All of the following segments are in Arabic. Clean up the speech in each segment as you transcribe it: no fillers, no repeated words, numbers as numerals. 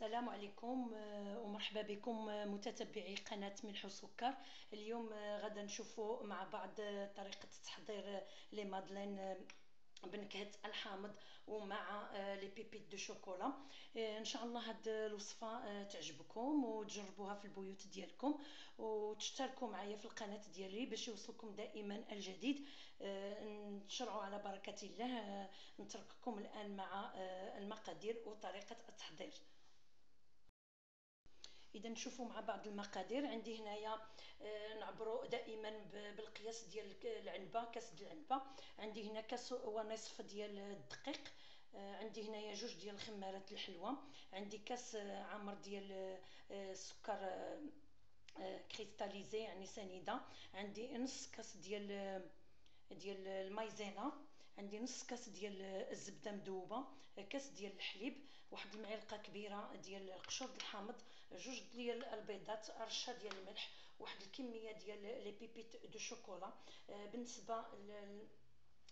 السلام عليكم ومرحبا بكم متتبعي قناة ملح وسكر. اليوم غدا نشوفوا مع بعض طريقة تحضير لي مادلين بنكهة الحامض ومع لي بيبيت دو شوكولا. ان شاء الله هاد الوصفه تعجبكم وتجربوها في البيوت ديالكم وتشتركوا معايا في القناه ديالي باش يوصلكم دائما الجديد. نشرعوا على بركه الله. نترككم الان مع المقادير وطريقه التحضير. اذا نشوفوا مع بعض المقادير. عندي هنايا نعبروا دائما بالقياس ديال العنبه، كاس ديال العنبه. عندي هنا كاس ونصف ديال الدقيق. عندي هنايا جوج ديال الخمارات الحلوه. عندي كاس عامر ديال السكر كريستاليزي يعني سنيده. عندي نص كاس ديال المايزينا. عندي نص كاس ديال الزبده مذوبه، كاس ديال الحليب، واحد المعلقه كبيره ديال قشور الحامض، جوج ديال البيضات، رشه ديال الملح، واحد الكميه ديال لي بيبيت دو شوكولا. بالنسبه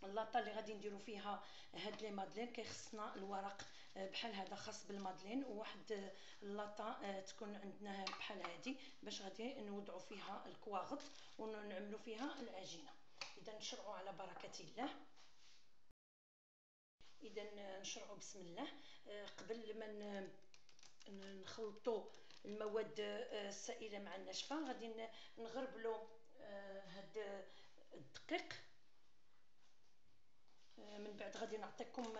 اللاطه اللي غادي نديرو فيها هاد لي مادلين كيخصنا الورق بحال هذا خاص بالمادلين، وواحد اللاطه تكون عندنا بحال هادي باش غادي نوضعوا فيها الكواغط ونعملوا فيها العجينه. اذا نشرعوا على بركه الله. اذا نشرعوا بسم الله. قبل ما نخلطوا المواد السائله مع الناشفه غادي نغربلوا هاد الدقيق. من بعد غادي نعطيكم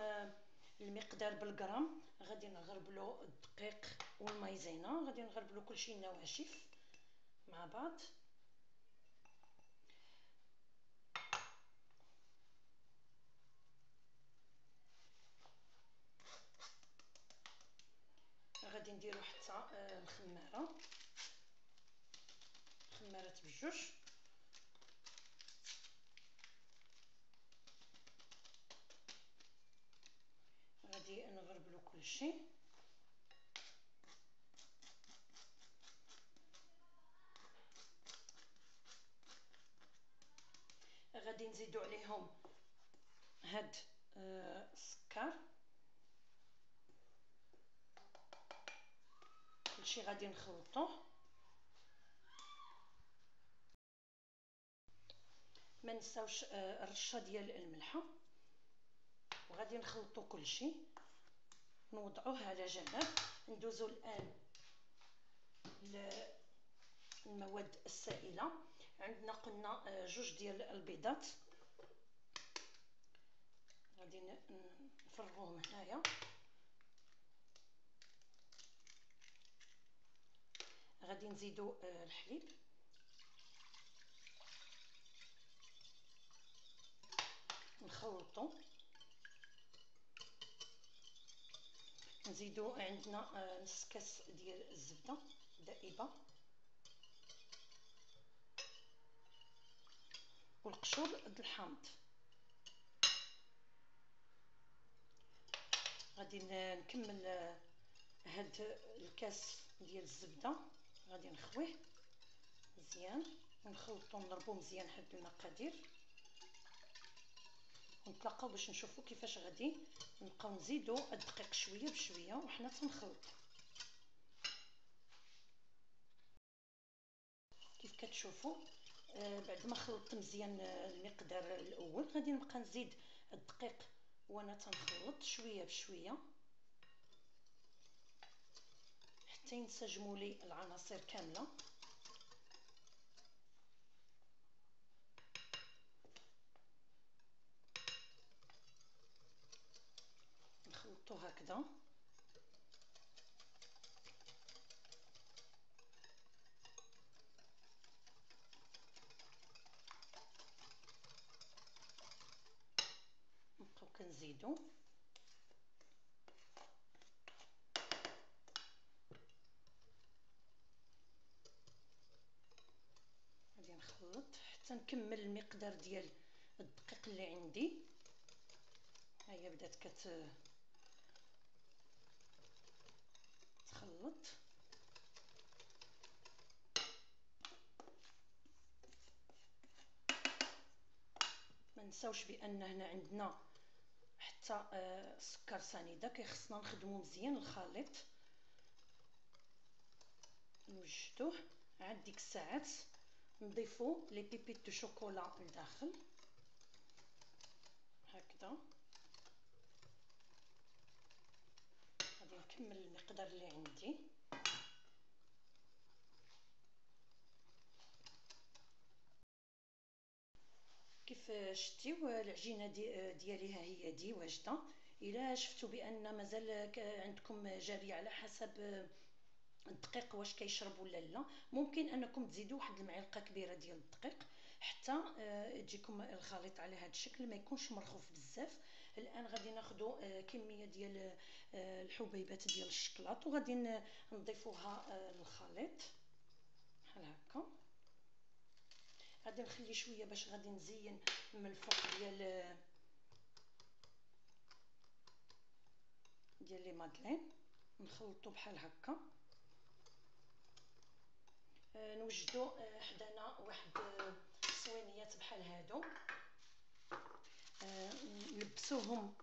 المقدار بالغرام. غادي نغربلوا الدقيق والمايزينا، غادي نغربلوا كلشي نواشف مع بعض. غادي نديروا حتى الخماره بجوج. غادي نغربلوا كلشي. غادي نزيدوا عليهم هاد السكر. كلشي غادي نخلطوه. ما نساوش الرشه ديال الملحه. وغادي نخلطوا كلشي نوضعوه على جنب. ندوزو الان المواد السائله. عندنا قلنا جوج ديال البيضات، غادي نفرغوهم هنايا. غادي نزيدو الحليب، نخلطو. نزيدو عندنا نص كاس ديال الزبده دائبه والقشور د الحامض. غادي نكمل هاد الكاس ديال الزبده، غادي نخويه مزيان ونخلطو نضربو مزيان هاد المقادير ونتلاقاو باش نشوفو كيفاش غادي نبقاو نزيدو الدقيق شويه بشويه وحنا تنخلطو. كيف كتشوفوا بعد ما خلطت مزيان المقدار الاول غادي نبقى نزيد الدقيق وانا تنخلط شويه بشويه حتى ينسجموا لي العناصر كامله. نخلطو هكذا. نبقاو كنزيدو. غادي نخلط حتى نكمل المقدار ديال الدقيق اللي عندي. هيا بدات تخلط. ما نساوش بان هنا عندنا حتى السكر سنيده، كيخصنا نخدمو مزيان الخليط نوجدوه. عاد ديك الساعات نضيفو لي بيبيت دو شوكولا لداخل هكذا. غادي نكمل المقدار اللي عندي. كيف شتيو العجينه ديالي ها هي دي واجده. الا شفتوا بان مازال عندكم جاريه على حسب الدقيق واش كيشرب ولا لا، ممكن انكم تزيدوا واحد المعلقه كبيره ديال الدقيق حتى يجيكم الخليط على هذا الشكل، ما يكونش مرخوف بزاف. الان غادي ناخذوا كميه ديال الحبيبات ديال الشكلاط وغادي نضيفوها للخليط بحال هكا. غادي نخلي شويه باش غادي نزين من الفوق ديال لي مادلين. نخلطو بحال هكا. نوجدو حدانا واحد الصوينيات بحال هادو، نلبسوهم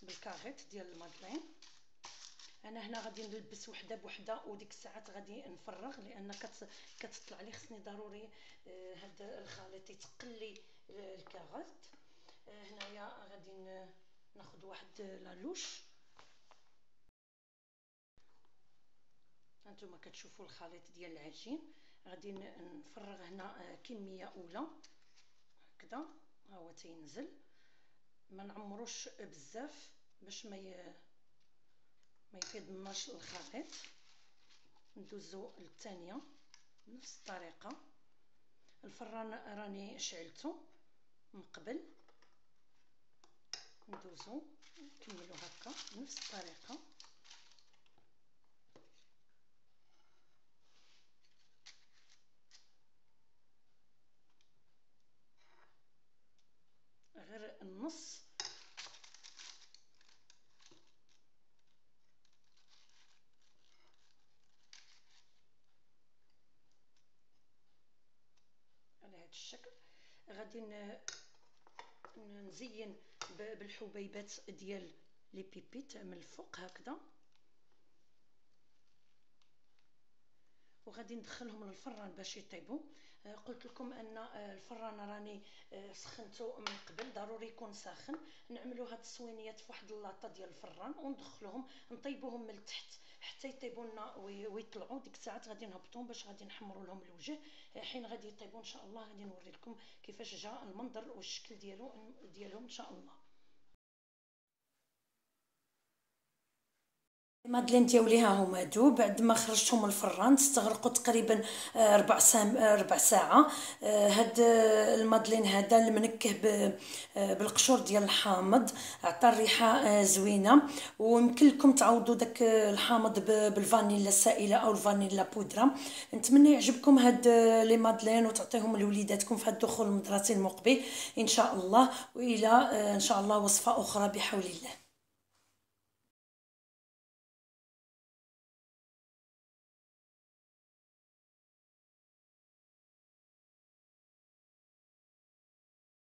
بالكاغيط ديال المادلين. انا هنا غادي نلبس وحده بوحده وديك الساعات غادي نفرغ لان كتطلع لي خصني ضروري هذا الخليط يتقل لي الكاغيط. هنايا غادي ناخذ واحد لالوش. هانتوما كتشوفوا الخليط ديال العجين. غادي نفرغ هنا كميه اولى هكذا، ها هو تينزل. ما نعمروش بزاف باش ما يفيضناش الخليط. ندوزو للثانيه بنفس الطريقه. الفران راني شعلته من قبل. ندوزو نكملو هكا بنفس الطريقه. غير النص. على هذا الشكل غادي نزين بالحبيبات ديال لي بيبيت من الفوق هكذا، وغادي ندخلهم للفران باش يطيبوا. قلت لكم ان الفران راني سخنته من قبل، ضروري يكون ساخن. نعملوا هاد الصوينيات في واحد اللاطه ديال الفران وندخلوهم نطيبوهم من التحت حتى يطيبوا لنا ويطلعوا. ديك الساعات غادي نهبطوهم باش غادي نحمروا لهم الوجه. حين غادي يطيبوا ان شاء الله غادي نوري لكم كيفاش جا المنظر والشكل ديالهم ان شاء الله. المادلين ديالي ها هما هادو. بعد ما خرجتهم من الفران تستغرقوا تقريبا ربع ساعه. هاد المادلين هذا المنكه بالقشور ديال الحامض عطى الريحه زوينه. ويمكن لكم تعوضوا داك الحامض بالفانيلا السائله او الفانيلا بودره. نتمنى يعجبكم هاد لي مادلين وتعطيهم لوليداتكم في هاد الدخول المدرسي المقبل ان شاء الله. والى ان شاء الله وصفه اخرى بحول الله.